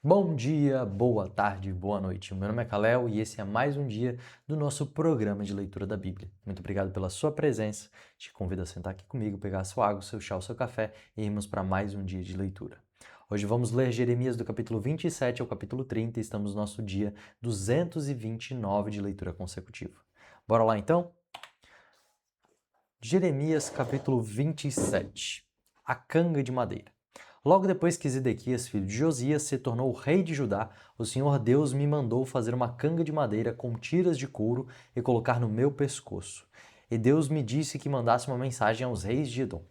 Bom dia, boa tarde, boa noite. Meu nome é Kalel e esse é mais um dia do nosso programa de leitura da Bíblia. Muito obrigado pela sua presença. Te convido a sentar aqui comigo, pegar a sua água, o seu chá, o seu café e irmos para mais um dia de leitura. Hoje vamos ler Jeremias do capítulo 27 ao capítulo 30 e estamos no nosso dia 229 de leitura consecutiva. Bora lá então? Jeremias capítulo 27. A canga de madeira. Logo depois que Zedequias, filho de Josias, se tornou rei de Judá, o Senhor Deus me mandou fazer uma canga de madeira com tiras de couro e colocar no meu pescoço. E Deus me disse que mandasse uma mensagem aos reis de Edom,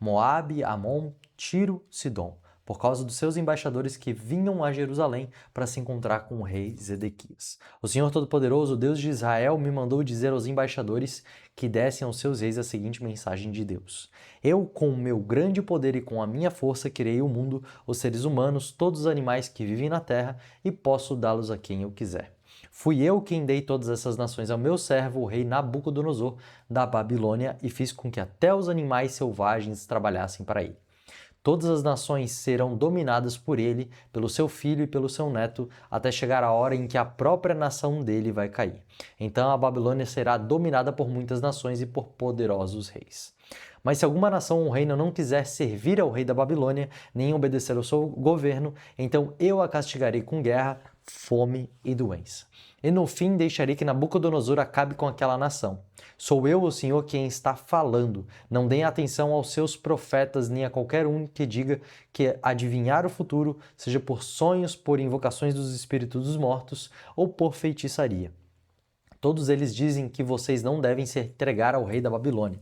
Moabe, Amon, Tiro, Sidom, por causa dos seus embaixadores que vinham a Jerusalém para se encontrar com o rei Zedequias. O Senhor Todo-Poderoso, Deus de Israel, me mandou dizer aos embaixadores que dessem aos seus reis a seguinte mensagem de Deus: Eu, com o meu grande poder e com a minha força, criei o mundo, os seres humanos, todos os animais que vivem na terra, e posso dá-los a quem eu quiser. Fui eu quem dei todas essas nações ao meu servo, o rei Nabucodonosor, da Babilônia, e fiz com que até os animais selvagens trabalhassem para ele. Todas as nações serão dominadas por ele, pelo seu filho e pelo seu neto, até chegar a hora em que a própria nação dele vai cair. Então a Babilônia será dominada por muitas nações e por poderosos reis. Mas se alguma nação ou reino não quiser servir ao rei da Babilônia, nem obedecer ao seu governo, então eu a castigarei com guerra, fome e doença. E no fim deixarei que Nabucodonosor acabe com aquela nação. Sou eu, o Senhor, quem está falando. Não deem atenção aos seus profetas, nem a qualquer um que diga que adivinhar o futuro, seja por sonhos, por invocações dos espíritos dos mortos ou por feitiçaria. Todos eles dizem que vocês não devem se entregar ao rei da Babilônia.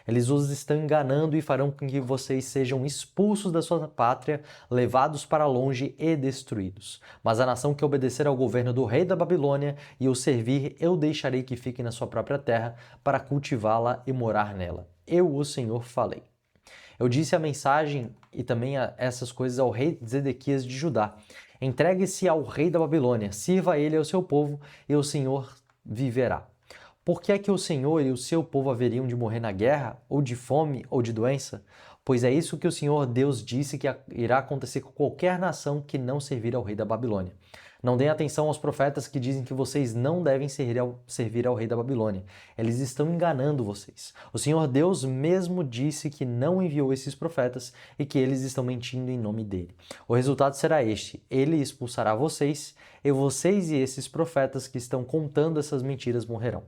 Eles os estão enganando e farão com que vocês sejam expulsos da sua pátria, levados para longe e destruídos. Mas a nação que obedecer ao governo do rei da Babilônia e o servir, eu deixarei que fique na sua própria terra para cultivá-la e morar nela. Eu, o Senhor, falei. Eu disse a mensagem e também essas coisas ao rei Zedequias de Judá. Entregue-se ao rei da Babilônia, sirva a ele e ao seu povo, e o Senhor viverá. Por que é que o Senhor e o seu povo haveriam de morrer na guerra, ou de fome, ou de doença? Pois é isso que o Senhor Deus disse que irá acontecer com qualquer nação que não servir ao rei da Babilônia. Não deem atenção aos profetas que dizem que vocês não devem servir ao rei da Babilônia. Eles estão enganando vocês. O Senhor Deus mesmo disse que não enviou esses profetas e que eles estão mentindo em nome dele. O resultado será este: ele expulsará vocês, e vocês e esses profetas que estão contando essas mentiras morrerão.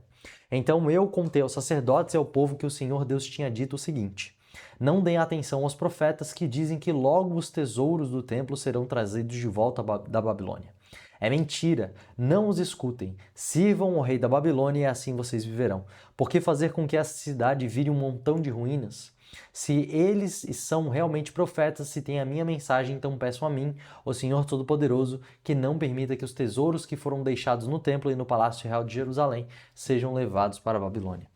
Então eu contei aos sacerdotes e ao povo que o Senhor Deus tinha dito o seguinte: Não deem atenção aos profetas que dizem que logo os tesouros do templo serão trazidos de volta da Babilônia. É mentira, não os escutem. Sirvam o rei da Babilônia e assim vocês viverão. Por que fazer com que essa cidade vire um montão de ruínas? Se eles são realmente profetas, se têm a minha mensagem, então peçam a mim, o Senhor Todo-Poderoso, que não permita que os tesouros que foram deixados no templo e no palácio real de Jerusalém sejam levados para a Babilônia.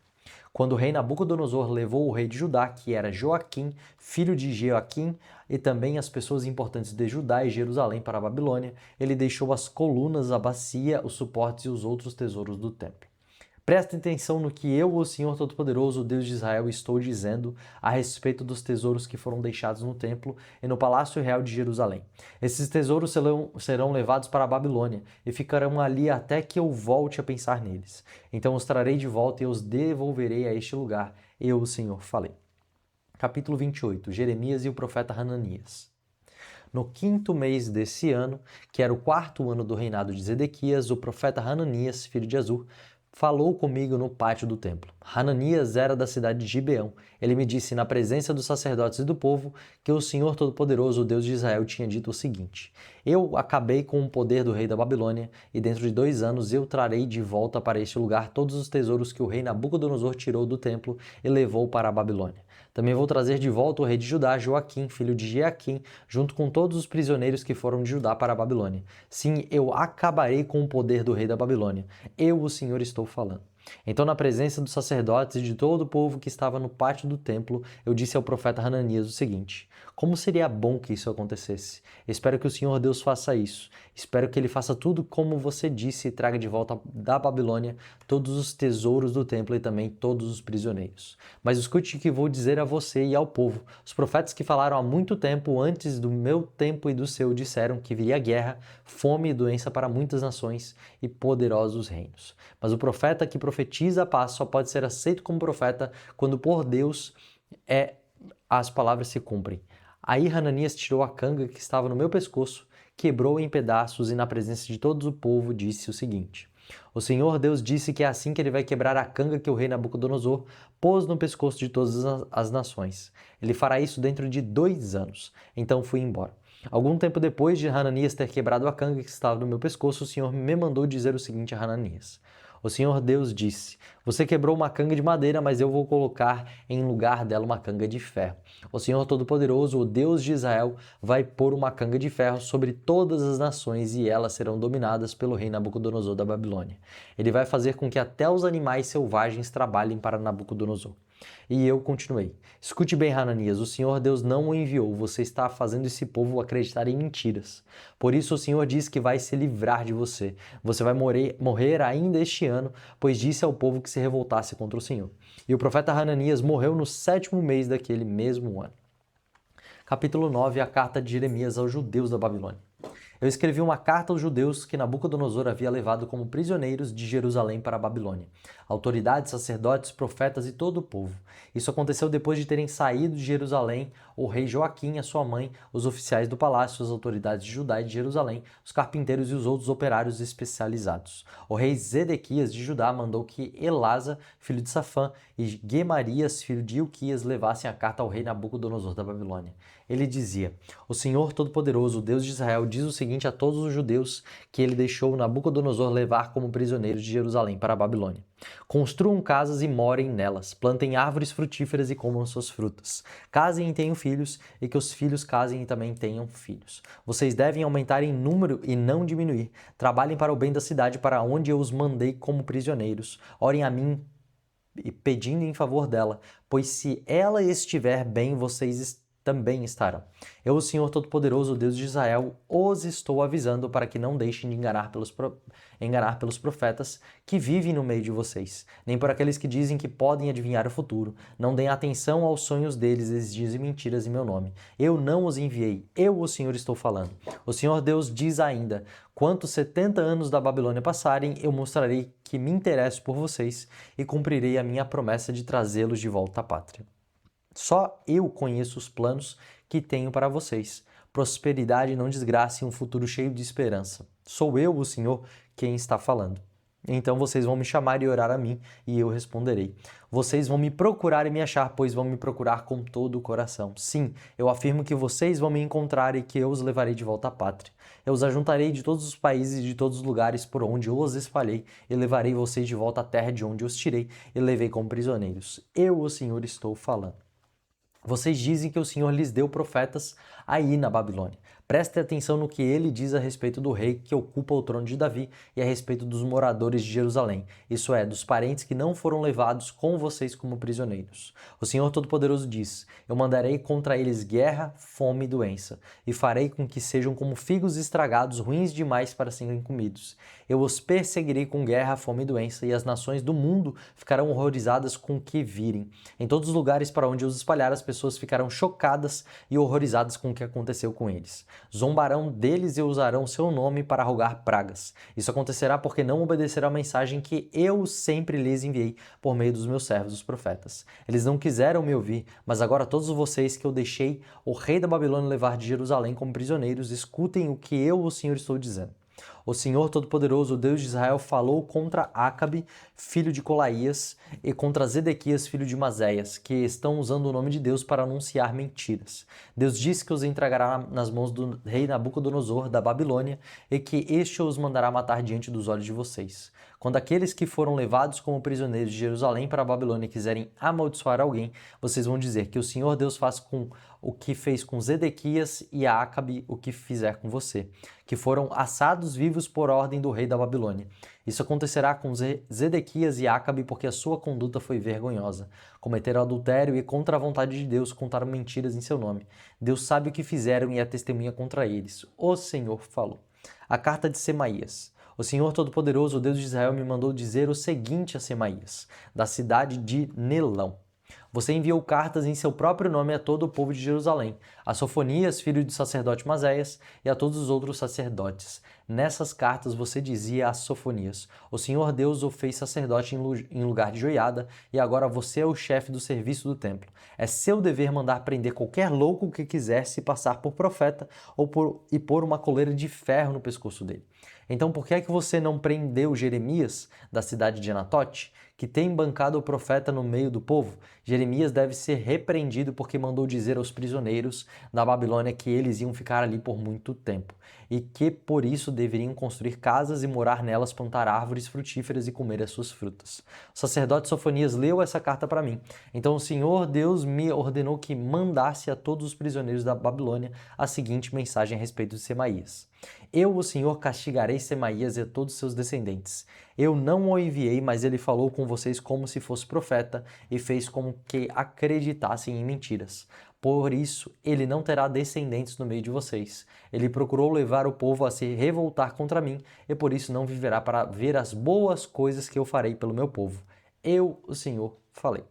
Quando o rei Nabucodonosor levou o rei de Judá, que era Joaquim, filho de Jeoaquim, e também as pessoas importantes de Judá e Jerusalém para a Babilônia, ele deixou as colunas, a bacia, os suportes e os outros tesouros do templo. Presta atenção no que eu, o Senhor Todo-Poderoso, o Deus de Israel, estou dizendo a respeito dos tesouros que foram deixados no templo e no palácio real de Jerusalém. Esses tesouros serão levados para a Babilônia e ficarão ali até que eu volte a pensar neles. Então os trarei de volta e os devolverei a este lugar. Eu, o Senhor, falei. Capítulo 28. Jeremias e o profeta Hananias. No quinto mês desse ano, que era o quarto ano do reinado de Zedequias, o profeta Hananias, filho de Azur, falou comigo no pátio do templo. Hananias era da cidade de Gibeão. Ele me disse, na presença dos sacerdotes e do povo, que o Senhor Todo-Poderoso, o Deus de Israel, tinha dito o seguinte: Eu acabei com o poder do rei da Babilônia, e dentro de 2 anos eu trarei de volta para este lugar todos os tesouros que o rei Nabucodonosor tirou do templo e levou para a Babilônia. Também vou trazer de volta o rei de Judá, Joaquim, filho de Jeaquim, junto com todos os prisioneiros que foram de Judá para a Babilônia. Sim, eu acabarei com o poder do rei da Babilônia. Eu, o Senhor, estou falando. Então, na presença dos sacerdotes e de todo o povo que estava no pátio do templo, eu disse ao profeta Hananias o seguinte: Como seria bom que isso acontecesse. Espero que o Senhor Deus faça isso. Espero que Ele faça tudo como você disse e traga de volta da Babilônia todos os tesouros do templo e também todos os prisioneiros. Mas escute o que vou dizer a você e ao povo. Os profetas que falaram há muito tempo antes do meu tempo e do seu disseram que viria guerra, fome e doença para muitas nações e poderosos reinos. Mas o profeta que profetiza a paz só pode ser aceito como profeta quando por Deus as palavras se cumprem. Aí Hananias tirou a canga que estava no meu pescoço, quebrou em pedaços e na presença de todo o povo disse o seguinte: O Senhor Deus disse que é assim que ele vai quebrar a canga que o rei Nabucodonosor pôs no pescoço de todas as nações. Ele fará isso dentro de 2 anos. Então fui embora. Algum tempo depois de Hananias ter quebrado a canga que estava no meu pescoço, o Senhor me mandou dizer o seguinte a Hananias: O Senhor Deus disse: Você quebrou uma canga de madeira, mas eu vou colocar em lugar dela uma canga de ferro. O Senhor Todo-Poderoso, o Deus de Israel, vai pôr uma canga de ferro sobre todas as nações e elas serão dominadas pelo rei Nabucodonosor da Babilônia. Ele vai fazer com que até os animais selvagens trabalhem para Nabucodonosor. E eu continuei: Escute bem, Hananias, o Senhor Deus não o enviou, você está fazendo esse povo acreditar em mentiras. Por isso o Senhor diz que vai se livrar de você. Você vai morrer ainda este ano, pois disse ao povo que se revoltasse contra o Senhor. E o profeta Hananias morreu no 7º mês daquele mesmo ano. Capítulo 9, a carta de Jeremias aos judeus da Babilônia. Eu escrevi uma carta aos judeus que Nabucodonosor havia levado como prisioneiros de Jerusalém para a Babilônia. Autoridades, sacerdotes, profetas e todo o povo. Isso aconteceu depois de terem saído de Jerusalém o rei Joaquim, a sua mãe, os oficiais do palácio, as autoridades de Judá e de Jerusalém, os carpinteiros e os outros operários especializados. O rei Zedequias de Judá mandou que Elasa, filho de Safã, e Gemarias, filho de Ilquias, levassem a carta ao rei Nabucodonosor da Babilônia. Ele dizia: O Senhor Todo-Poderoso, o Deus de Israel, diz o seguinte a todos os judeus que ele deixou Nabucodonosor levar como prisioneiros de Jerusalém para a Babilônia. Construam casas e morem nelas, plantem árvores frutíferas e comam suas frutas. Casem e tenham filhos, e que os filhos casem e também tenham filhos. Vocês devem aumentar em número e não diminuir. Trabalhem para o bem da cidade para onde eu os mandei como prisioneiros. Orem a mim e pedindo em favor dela, pois se ela estiver bem, vocês também estarão. Eu, o Senhor Todo-Poderoso, o Deus de Israel, os estou avisando para que não deixem de enganar pelos profetas que vivem no meio de vocês, nem por aqueles que dizem que podem adivinhar o futuro. Não deem atenção aos sonhos deles, eles dizem mentiras em meu nome. Eu não os enviei, eu, o Senhor, estou falando. O Senhor Deus diz ainda: Quanto 70 anos da Babilônia passarem, eu mostrarei que me interesso por vocês e cumprirei a minha promessa de trazê-los de volta à pátria. Só eu conheço os planos que tenho para vocês. Prosperidade e não desgraça e um futuro cheio de esperança. Sou eu, o Senhor, quem está falando. Então vocês vão me chamar e orar a mim, e eu responderei. Vocês vão me procurar e me achar, pois vão me procurar com todo o coração. Sim, eu afirmo que vocês vão me encontrar e que eu os levarei de volta à pátria. Eu os ajuntarei de todos os países e de todos os lugares por onde eu os espalhei, e levarei vocês de volta à terra de onde os tirei e levei como prisioneiros. Eu, o Senhor, estou falando. Vocês dizem que o Senhor lhes deu profetas aí na Babilônia. Prestem atenção no que ele diz a respeito do rei que ocupa o trono de Davi e a respeito dos moradores de Jerusalém, isso é, dos parentes que não foram levados com vocês como prisioneiros. O Senhor Todo-Poderoso diz: Eu mandarei contra eles guerra, fome e doença, e farei com que sejam como figos estragados, ruins demais para serem comidos. Eu os perseguirei com guerra, fome e doença, e as nações do mundo ficarão horrorizadas com o que virem. Em todos os lugares para onde eu os espalhar, as pessoas ficarão chocadas e horrorizadas com o que aconteceu com eles. Zombarão deles e usarão seu nome para rogar pragas. Isso acontecerá porque não obedeceram à mensagem que eu sempre lhes enviei por meio dos meus servos, os profetas. Eles não quiseram me ouvir, mas agora todos vocês que eu deixei o rei da Babilônia levar de Jerusalém como prisioneiros, escutem o que eu, o Senhor, estou dizendo. O Senhor Todo-Poderoso, o Deus de Israel, falou contra Acabe, filho de Colaías, e contra Zedequias, filho de Mazéias, que estão usando o nome de Deus para anunciar mentiras. Deus disse que os entregará nas mãos do rei Nabucodonosor da Babilônia e que este os mandará matar diante dos olhos de vocês. Quando aqueles que foram levados como prisioneiros de Jerusalém para a Babilônia quiserem amaldiçoar alguém, vocês vão dizer que o Senhor Deus faz com o que fez com Zedequias e a Acabe o que fizer com você, que foram assados vivos cativos por ordem do rei da Babilônia. Isso acontecerá com Zedequias e Acabe porque a sua conduta foi vergonhosa. Cometeram adultério e contra a vontade de Deus contaram mentiras em seu nome. Deus sabe o que fizeram e é testemunha contra eles. O Senhor falou. A carta de Semaías. O Senhor Todo-Poderoso, o Deus de Israel, me mandou dizer o seguinte a Semaías, da cidade de Nelão. Você enviou cartas em seu próprio nome a todo o povo de Jerusalém, a Sofonias, filho do sacerdote Maséias, e a todos os outros sacerdotes. Nessas cartas você dizia a Sofonias: O Senhor Deus o fez sacerdote em lugar de Joiada, e agora você é o chefe do serviço do templo. É seu dever mandar prender qualquer louco que quisesse passar por profeta e pôr uma coleira de ferro no pescoço dele. Então por que é que você não prendeu Jeremias, da cidade de Anatote, que tem bancado o profeta no meio do povo? Jeremias deve ser repreendido porque mandou dizer aos prisioneiros da Babilônia que eles iam ficar ali por muito tempo e que por isso deveriam construir casas e morar nelas, plantar árvores frutíferas e comer as suas frutas. O sacerdote Sofonias leu essa carta para mim. Então o Senhor Deus me ordenou que mandasse a todos os prisioneiros da Babilônia a seguinte mensagem a respeito de Semaías. Eu, o Senhor, castigarei Semaías e a todos seus descendentes. Eu não o enviei, mas ele falou com vocês como se fosse profeta e fez com que acreditassem em mentiras. Por isso, ele não terá descendentes no meio de vocês. Ele procurou levar o povo a se revoltar contra mim e por isso não viverá para ver as boas coisas que eu farei pelo meu povo. Eu, o Senhor, falei.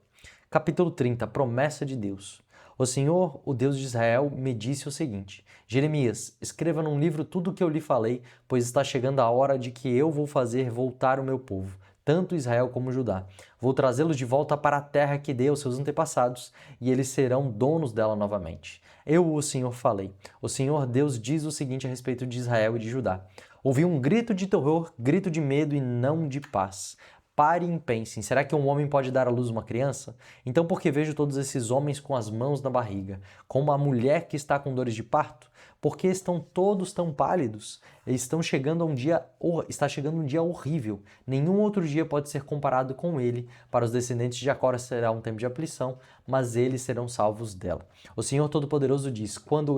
Capítulo 30. Promessa de Deus. O Senhor, o Deus de Israel, me disse o seguinte: Jeremias, escreva num livro tudo o que eu lhe falei, pois está chegando a hora de que eu vou fazer voltar o meu povo, tanto Israel como Judá. Vou trazê-los de volta para a terra que dei aos seus antepassados, e eles serão donos dela novamente. Eu, o Senhor, falei. O Senhor Deus diz o seguinte a respeito de Israel e de Judá: ouvi um grito de terror, grito de medo e não de paz. Parem e pensem, será que um homem pode dar à luz uma criança? Então por que vejo todos esses homens com as mãos na barriga, como a mulher que está com dores de parto? Por que estão todos tão pálidos? Está chegando um dia horrível. Nenhum outro dia pode ser comparado com ele. Para os descendentes de Jacó será um tempo de aflição, mas eles serão salvos dela. O Senhor Todo-Poderoso diz: Quando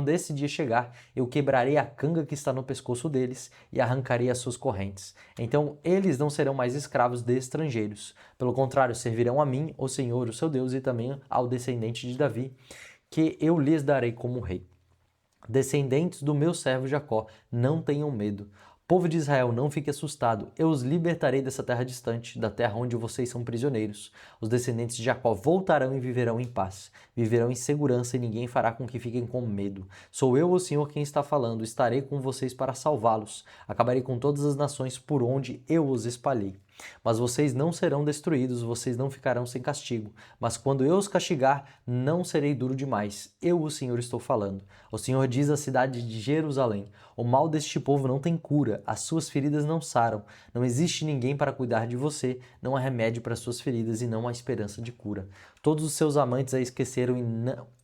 esse dia chegar, eu quebrarei a canga que está no pescoço deles e arrancarei as suas correntes. Então eles não serão mais escravos de estrangeiros. Pelo contrário, servirão a mim, o Senhor, o seu Deus, e também ao descendente de Davi, que eu lhes darei como rei. Descendentes do meu servo Jacó, não tenham medo. Povo de Israel, não fique assustado. Eu os libertarei dessa terra distante, da terra onde vocês são prisioneiros. Os descendentes de Jacó voltarão e viverão em paz. Viverão em segurança e ninguém fará com que fiquem com medo. Sou eu, o Senhor, quem está falando. Estarei com vocês para salvá-los. Acabarei com todas as nações por onde eu os espalhei. Mas vocês não serão destruídos, vocês não ficarão sem castigo. Mas quando eu os castigar, não serei duro demais. Eu, o Senhor, estou falando. O Senhor diz à cidade de Jerusalém: o mal deste povo não tem cura, as suas feridas não saram. Não existe ninguém para cuidar de você, não há remédio para suas feridas e não há esperança de cura. Todos os seus amantes a esqueceram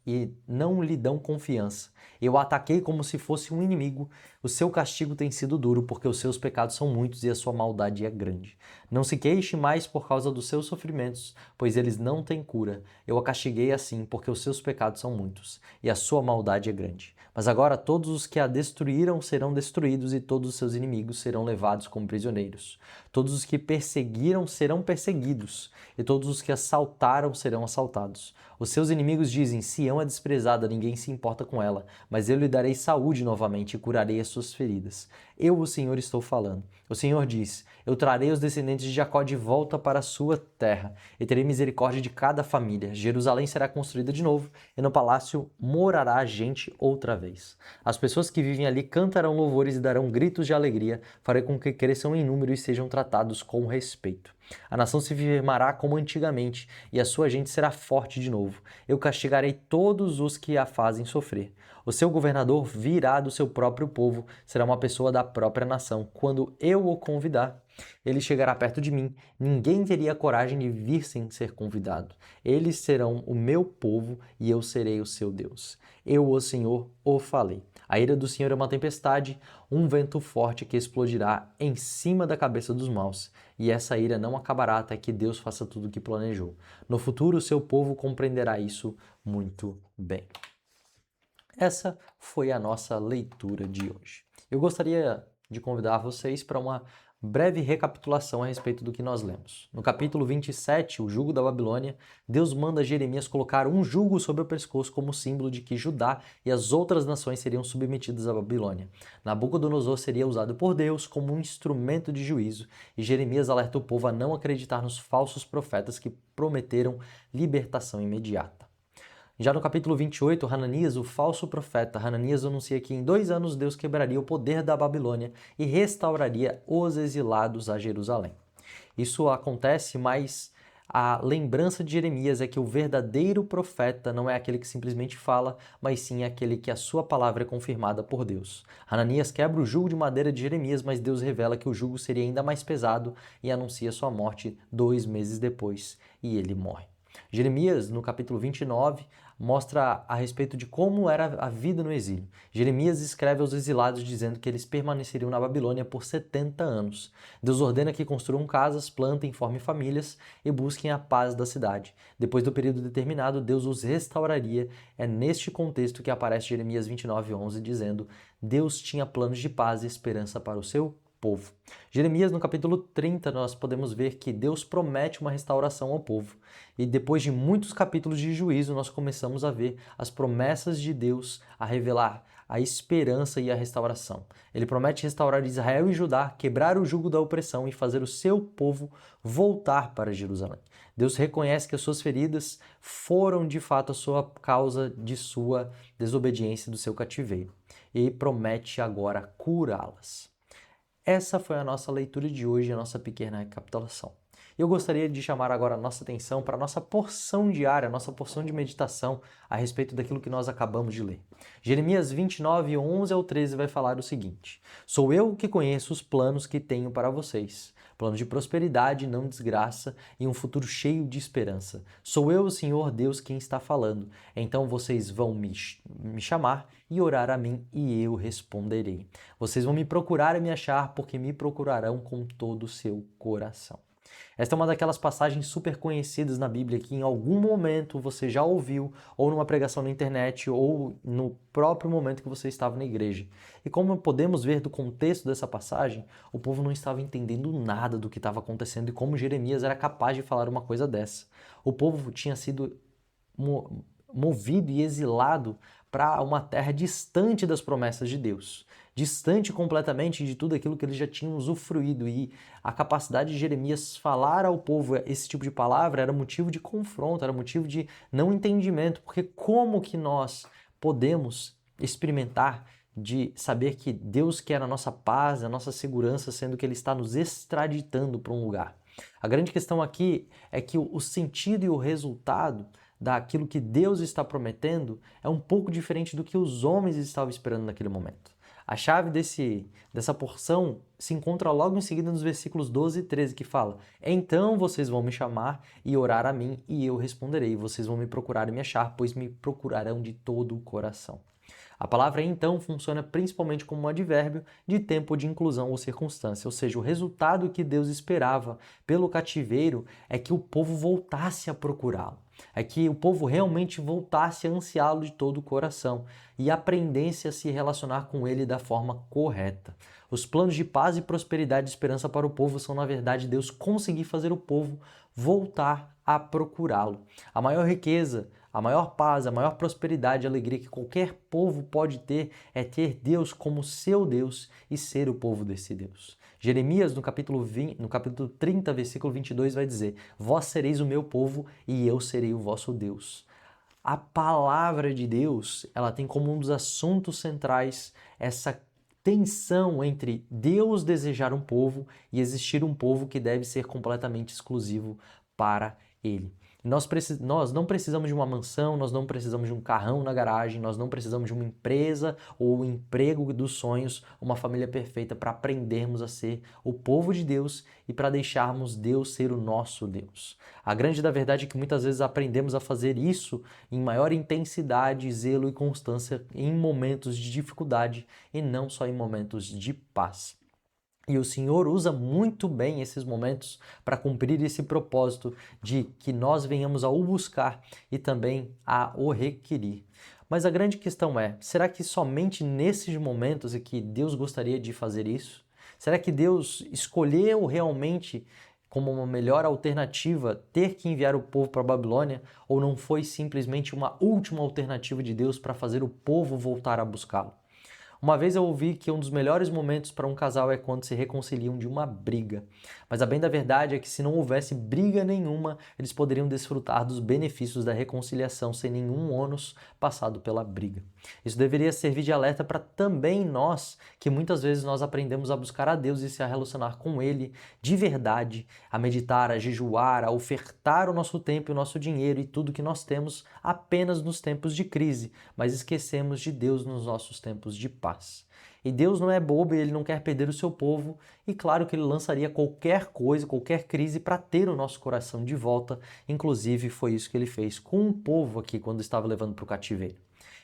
e não lhe dão confiança. Eu a ataquei como se fosse um inimigo. O seu castigo tem sido duro, porque os seus pecados são muitos e a sua maldade é grande. Não se queixe mais por causa dos seus sofrimentos, pois eles não têm cura. Eu a castiguei assim, porque os seus pecados são muitos e a sua maldade é grande. Mas agora todos os que a destruíram serão destruídos e todos os seus inimigos serão levados como prisioneiros. Todos os que perseguiram serão perseguidos e todos os que assaltaram serão assaltados. Os seus inimigos dizem: Sião é desprezada, ninguém se importa com ela, mas eu lhe darei saúde novamente e curarei as suas feridas. Eu, o Senhor, estou falando. O Senhor diz: eu trarei os descendentes de Jacó de volta para a sua terra e terei misericórdia de cada família. Jerusalém será construída de novo e no palácio morará gente outra vez. As pessoas que vivem ali cantarão louvores e darão gritos de alegria. Farei com que cresçam em número e sejam tratados com respeito. A nação se firmará como antigamente e a sua gente será forte de novo. Eu castigarei todos os que a fazem sofrer. O seu governador virá do seu próprio povo, será uma pessoa da própria nação. Quando eu o convidar, ele chegará perto de mim. Ninguém teria coragem de vir sem ser convidado. Eles serão o meu povo e eu serei o seu Deus. Eu, o Senhor, o falei. A ira do Senhor é uma tempestade, um vento forte que explodirá em cima da cabeça dos maus. E essa ira não acabará até que Deus faça tudo o que planejou. No futuro, o seu povo compreenderá isso muito bem. Essa foi a nossa leitura de hoje. Eu gostaria de convidar vocês para uma breve recapitulação a respeito do que nós lemos. No capítulo 27, o jugo da Babilônia, Deus manda Jeremias colocar um jugo sobre o pescoço como símbolo de que Judá e as outras nações seriam submetidas à Babilônia. Nabucodonosor seria usado por Deus como um instrumento de juízo, e Jeremias alerta o povo a não acreditar nos falsos profetas que prometeram libertação imediata. Já no capítulo 28, Hananias, o falso profeta, Hananias anuncia que em 2 anos Deus quebraria o poder da Babilônia e restauraria os exilados a Jerusalém. Isso acontece, mas a lembrança de Jeremias é que o verdadeiro profeta não é aquele que simplesmente fala, mas sim aquele que a sua palavra é confirmada por Deus. Hananias quebra o jugo de madeira de Jeremias, mas Deus revela que o jugo seria ainda mais pesado e anuncia sua morte 2 meses depois, e ele morre. Jeremias, no capítulo 29, mostra a respeito de como era a vida no exílio. Jeremias escreve aos exilados dizendo que eles permaneceriam na Babilônia por 70 anos. Deus ordena que construam casas, plantem, formem famílias e busquem a paz da cidade. Depois do período determinado, Deus os restauraria. É neste contexto que aparece Jeremias 29:11 dizendo: Deus tinha planos de paz e esperança para o seu povo. Jeremias, no capítulo 30, nós podemos ver que Deus promete uma restauração ao povo. E depois de muitos capítulos de juízo, nós começamos a ver as promessas de Deus a revelar a esperança e a restauração. Ele promete restaurar Israel e Judá, quebrar o jugo da opressão e fazer o seu povo voltar para Jerusalém. Deus reconhece que as suas feridas foram de fato a sua causa de sua desobediência, do seu cativeiro. E promete agora curá-las. Essa foi a nossa leitura de hoje, a nossa pequena recapitulação. Eu gostaria de chamar agora a nossa atenção para a nossa porção diária, a nossa porção de meditação a respeito daquilo que nós acabamos de ler. Jeremias 29, 11 ao 13 vai falar o seguinte: Sou eu que conheço os planos que tenho para vocês, planos de prosperidade, não desgraça, e um futuro cheio de esperança. Sou eu, o Senhor Deus, quem está falando. Então vocês vão me chamar e orar a mim, e eu responderei. Vocês vão me procurar e me achar, porque me procurarão com todo o seu coração. Esta é uma daquelas passagens super conhecidas na Bíblia que em algum momento você já ouviu, ou numa pregação na internet, ou no próprio momento que você estava na igreja. E como podemos ver do contexto dessa passagem, o povo não estava entendendo nada do que estava acontecendo e como Jeremias era capaz de falar uma coisa dessa. O povo tinha sido movido e exilado para uma terra distante das promessas de Deus, distante completamente de tudo aquilo que eles já tinham usufruído, e a capacidade de Jeremias falar ao povo esse tipo de palavra era motivo de confronto, era motivo de não entendimento, porque como que nós podemos experimentar de saber que Deus quer a nossa paz, a nossa segurança, sendo que Ele está nos extraditando para um lugar? A grande questão aqui é que o sentido e o resultado daquilo que Deus está prometendo é um pouco diferente do que os homens estavam esperando naquele momento. A chave dessa porção se encontra logo em seguida nos versículos 12 e 13, que fala: Então vocês vão me chamar e orar a mim, e eu responderei. Vocês vão me procurar e me achar, pois me procurarão de todo o coração. A palavra então funciona principalmente como um advérbio de tempo de inclusão ou circunstância, ou seja, o resultado que Deus esperava pelo cativeiro é que o povo voltasse a procurá-lo, é que o povo realmente voltasse a ansiá-lo de todo o coração e aprendesse a se relacionar com ele da forma correta. Os planos de paz e prosperidade e esperança para o povo são, na verdade, Deus conseguir fazer o povo voltar a procurá-lo. A maior riqueza, a maior paz, a maior prosperidade e alegria que qualquer povo pode ter é ter Deus como seu Deus e ser o povo desse Deus. Jeremias, no capítulo 30, versículo 22, vai dizer: Vós sereis o meu povo e eu serei o vosso Deus. A palavra de Deus, ela tem como um dos assuntos centrais essa tensão entre Deus desejar um povo e existir um povo que deve ser completamente exclusivo para Ele. Nós não precisamos de uma mansão, nós não precisamos de um carrão na garagem, nós não precisamos de uma empresa ou o emprego dos sonhos, uma família perfeita para aprendermos a ser o povo de Deus e para deixarmos Deus ser o nosso Deus. A grande da verdade é que muitas vezes aprendemos a fazer isso em maior intensidade, zelo e constância em momentos de dificuldade e não só em momentos de paz. E o Senhor usa muito bem esses momentos para cumprir esse propósito de que nós venhamos a o buscar e também a o requerir. Mas a grande questão é, será que somente nesses momentos é que Deus gostaria de fazer isso? Será que Deus escolheu realmente como uma melhor alternativa ter que enviar o povo para a Babilônia, ou não foi simplesmente uma última alternativa de Deus para fazer o povo voltar a buscá-lo? Uma vez eu ouvi que um dos melhores momentos para um casal é quando se reconciliam de uma briga. Mas a bem da verdade é que se não houvesse briga nenhuma, eles poderiam desfrutar dos benefícios da reconciliação sem nenhum ônus passado pela briga. Isso deveria servir de alerta para também nós, que muitas vezes nós aprendemos a buscar a Deus e se a relacionar com Ele de verdade, a meditar, a jejuar, a ofertar o nosso tempo e o nosso dinheiro e tudo que nós temos apenas nos tempos de crise, mas esquecemos de Deus nos nossos tempos de paz. E Deus não é bobo e Ele não quer perder o seu povo, e claro que Ele lançaria qualquer coisa, qualquer crise para ter o nosso coração de volta, inclusive foi isso que Ele fez com o povo aqui quando estava levando para o cativeiro.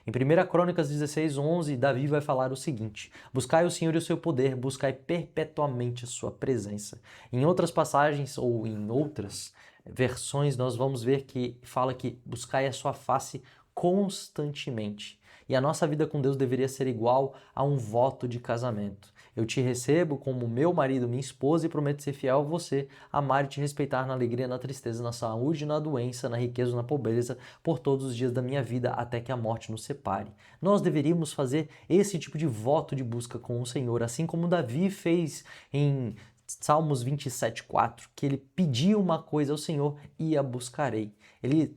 Em 1 Crônicas 16:11, Davi vai falar o seguinte: buscai o Senhor e o seu poder, buscai perpetuamente a sua presença. Em outras passagens ou em outras versões nós vamos ver que fala que buscai a sua face constantemente. E a nossa vida com Deus deveria ser igual a um voto de casamento. Eu te recebo como meu marido, minha esposa, e prometo ser fiel a você, amar e te respeitar na alegria, na tristeza, na saúde, na doença, na riqueza, na pobreza, por todos os dias da minha vida, até que a morte nos separe. Nós deveríamos fazer esse tipo de voto de busca com o Senhor, assim como Davi fez em Salmos 27:4, que ele pediu uma coisa ao Senhor e a buscarei. Ele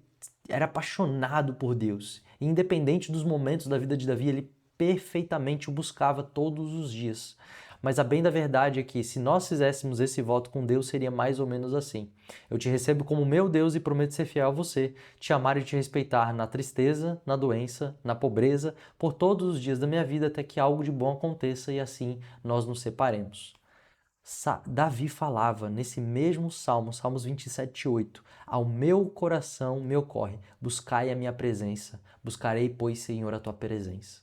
era apaixonado por Deus. E independente dos momentos da vida de Davi, ele perfeitamente o buscava todos os dias. Mas a bem da verdade é que se nós fizéssemos esse voto com Deus, seria mais ou menos assim: eu te recebo como meu Deus e prometo ser fiel a você, te amar e te respeitar na tristeza, na doença, na pobreza, por todos os dias da minha vida, até que algo de bom aconteça e assim nós nos separemos. Davi falava nesse mesmo salmo, Salmos 27:8, ao meu coração me ocorre, buscai a minha presença, buscarei, pois, Senhor, a tua presença.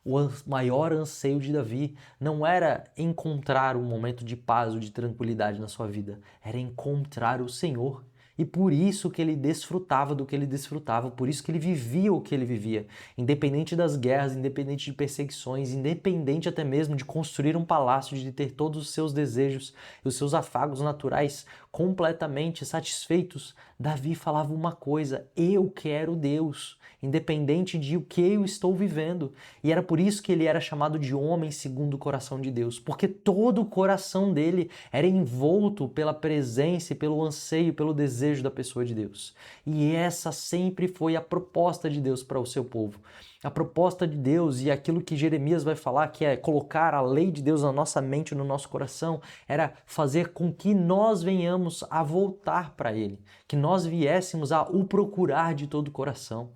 O maior anseio de Davi não era encontrar um momento de paz ou de tranquilidade na sua vida, era encontrar o Senhor. E por isso que ele desfrutava do que ele desfrutava, por isso que ele vivia o que ele vivia. Independente das guerras, independente de perseguições, independente até mesmo de construir um palácio, de ter todos os seus desejos e os seus afagos naturais completamente satisfeitos, Davi falava uma coisa: eu quero Deus, independente de o que eu estou vivendo. E era por isso que ele era chamado de homem segundo o coração de Deus, porque todo o coração dele era envolto pela presença e pelo anseio, pelo desejo da pessoa de Deus. E essa sempre foi a proposta de Deus para o seu povo. A proposta de Deus e aquilo que Jeremias vai falar, que é colocar a lei de Deus na nossa mente, no nosso coração, era fazer com que nós venhamos a voltar para Ele, que nós viéssemos a o procurar de todo o coração.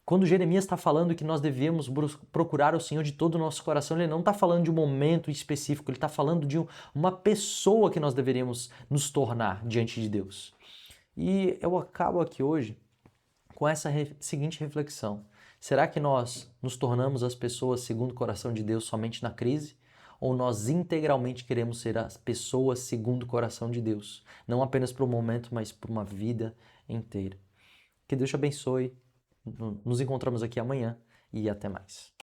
Quando Jeremias está falando que nós devemos procurar o Senhor de todo o nosso coração, ele não está falando de um momento específico, ele está falando de uma pessoa que nós deveríamos nos tornar diante de Deus. E eu acabo aqui hoje com essa seguinte reflexão: será que nós nos tornamos as pessoas segundo o coração de Deus somente na crise? Ou nós integralmente queremos ser as pessoas segundo o coração de Deus? Não apenas para um momento, mas para uma vida inteira. Que Deus te abençoe. Nos encontramos aqui amanhã e até mais.